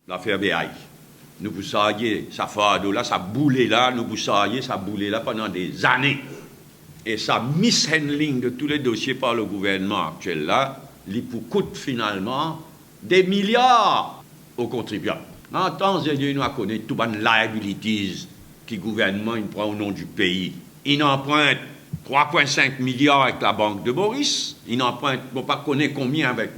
L'affaire BAI. Nous vous saviez, ça fait là, ça boulait là, nous vous saviez, ça boulait là pendant des années. Et ça mishandling de tous les dossiers par le gouvernement actuel là, il coûte finalement des milliards aux contribuables. En temps et lieu, nous connaissons toutes les liabilities que le gouvernement il prend au nom du pays. Il emprunte 3,5 milliards avec la Banque de Maurice, il emprunte, on ne connaît pas combien avec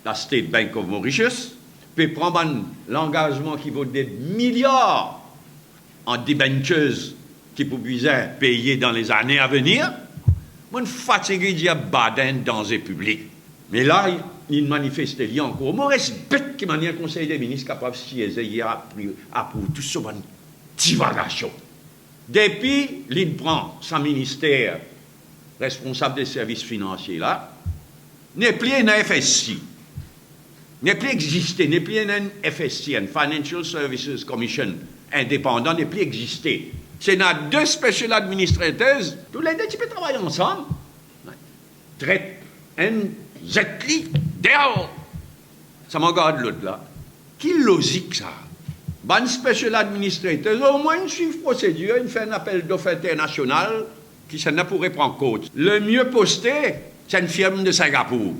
la State Bank of Mauritius, puis prendre l'engagement qui vaut des milliards en débentures qui pouvaient payer dans les années à venir. Moi, je suis fatigué de dire Baden dans les publics. Mais là, il manifeste lié encore. Moi, je respecte qu'il y ait un conseil des ministres capable de siéger pour tout ce genre de divagation. Depuis, il prend son ministère responsable des services financiers là, n'est plus un FSI, n'est plus existé, n'est plus un FSI, un Financial Services Commission indépendant, n'est plus existé. C'est dans deux special administrators, tous les deux types travaillent ensemble, traite un Zetli, Dell. Ça m'en garde l'autre là. Qui logique ça? Ban special administrator, au moins une suivre procédure, une fait un appel d'offres international qui s'en a pour prendre compte. Le mieux posté, c'est une firme de Singapour.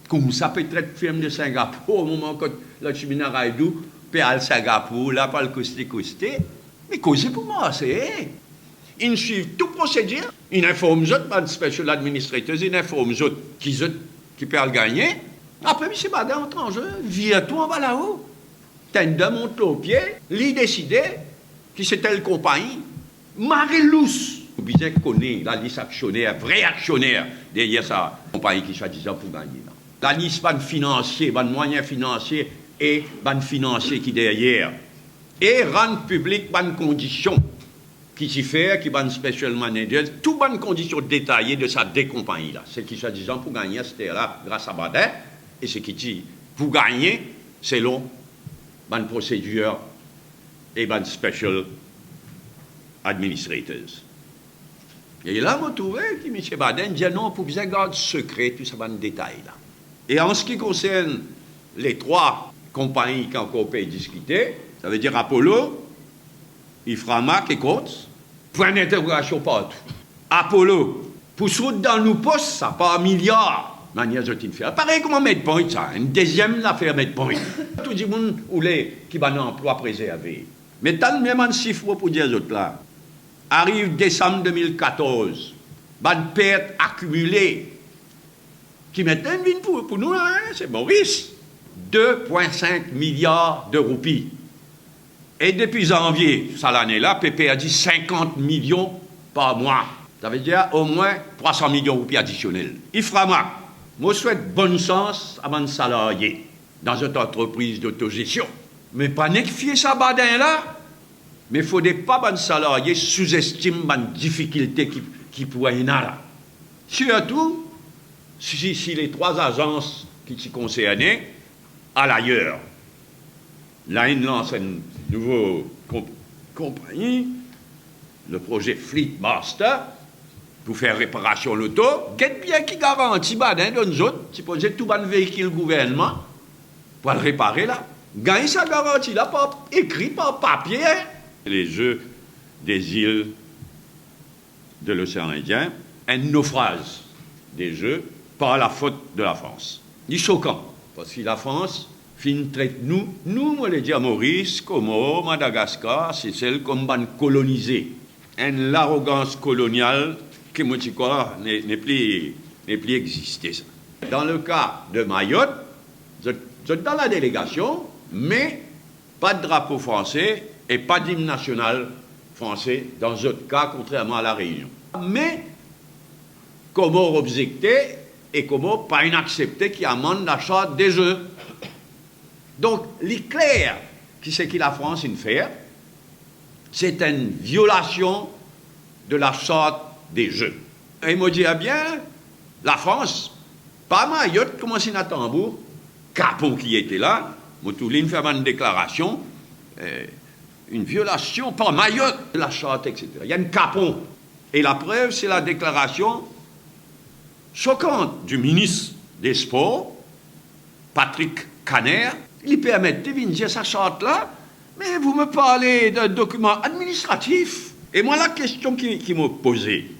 Comme ça peut être une firme de Singapour au moment où la cheminée Raidou peut aller à Singapour, là, pas le costé. Mais causez pour moi, c'est. Ils suivent toute procédure, ils informent les autres, ban special administrators, ils informent les autres qui peuvent gagner. Après, c'est pas dans en jeu, vire-toi en bas là-haut. T'as une dame monte au pied, lui décidait que c'est telle compagnie. Marie-Lousse. Vous bien connaître la liste actionnaire, vrai actionnaire, derrière sa compagnie qui soit disant pour gagner. La liste ban financier, ban moyen financier et ban financier qui derrière. Et rendre public ban conditions qui s'y fait, qui ban special manager, tout ban conditions détaillées de sa décompagnie là. C'est qui soit disant pour gagner, c'était là grâce à Baden, et c'est qui dit pour gagner, selon ban procédure et ban special administrators. Et là, vous trouvez que M. Baden dit non, pour bien garder secret, tout ça ban détail là. Et en ce qui concerne les trois compagnies qui ont encore pu discuter, ça veut dire Apollo, Iframac et Coates, point d'interrogation partout. Apollo, pour se dans nos postes, ça part milliards. Manière de faire. Pareil comme Medpoint, ça. Une deuxième affaire Medpoint. Tout le monde qui va un emploi préservé. Mais tant même un chiffre pour dire autres là. Arrive décembre 2014, une perte accumulée qui maintenant vient pour nous, hein, c'est Maurice. 2,5 milliards de roupies. Et depuis janvier, ça l'année-là, PP a dit 50 millions par mois. Ça veut dire au moins 300 millions de roupies additionnelles. Iframac, moi je souhaite bonne chance à mon salarié dans une entreprise d'autogestion. Mais pas négliger ça, Baden là. Mais il ne faudrait pas que les salariés sous-estiment les difficultés qui pourraient y avoir là. Surtout si les trois agences qui s'y concernaient à l'ailleurs. Là, ils lancent une nouvelle compagnie, le projet Fleet Master, pour faire réparation l'auto. Qu'est-ce bien qui garantit, Baden, de nous autres, si posez tout le véhicule gouvernement, pour le réparer là. Gagne sa garantie là, pas écrit par papier. Les jeux des îles de l'océan Indien, un naufrage des jeux par la faute de la France. C'est choquant, parce que la France traite nous, on les dit à Maurice, Comores, Madagascar, c'est celle comme ban colonisée. L'arrogance coloniale qui, moi, je crois, n'est plus existée. Dans le cas de Mayotte, vous êtes dans la délégation, mais pas de drapeau français et pas d'hymne national français dans d'autres cas, contrairement à la Réunion. Mais, Comores objecté et Comores pas inaccepté qui amende la charte des Jeux. Donc, l'éclair qui c'est que la France une fait, c'est une violation de la charte des Jeux. Et il me dit, bien, la France, pas Mayotte, comme si Tambour, Capon qui était là, Moutouline fait une déclaration, une violation par Mayotte de la charte, etc. Il y a une Capon. Et la preuve, c'est la déclaration choquante du ministre des Sports, Patrick Caner, Il permet de dire sa charte là, mais vous me parlez d'un document administratif. Et moi, la question qui m'a posée,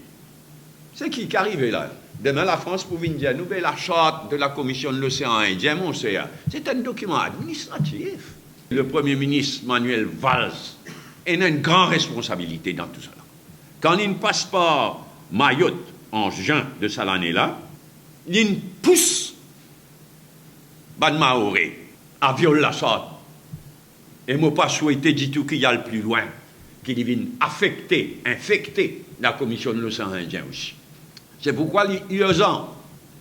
c'est qui arrive là? Demain, la France pour venir dire, nous, la charte de la Commission de l'océan Indien, mon CA, c'est un document administratif. Le Premier ministre Manuel Valls a une grande responsabilité dans tout ça. Quand il passe par Mayotte en juin de cette année-là, il pousse Ban Maoré à violer la charte. Et moi, pas souhaité du tout qu'il y aille plus loin, qu'il vienne infecter la Commission de l'océan Indien aussi. C'est pourquoi il est urgent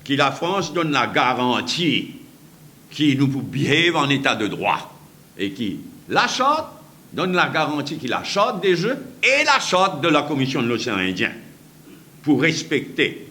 que la France donne la garantie qu'il nous behave en état de droit et qui la charte donne la garantie qu'il la charte des jeux et la charte de la Commission de l'océan Indien pour respecter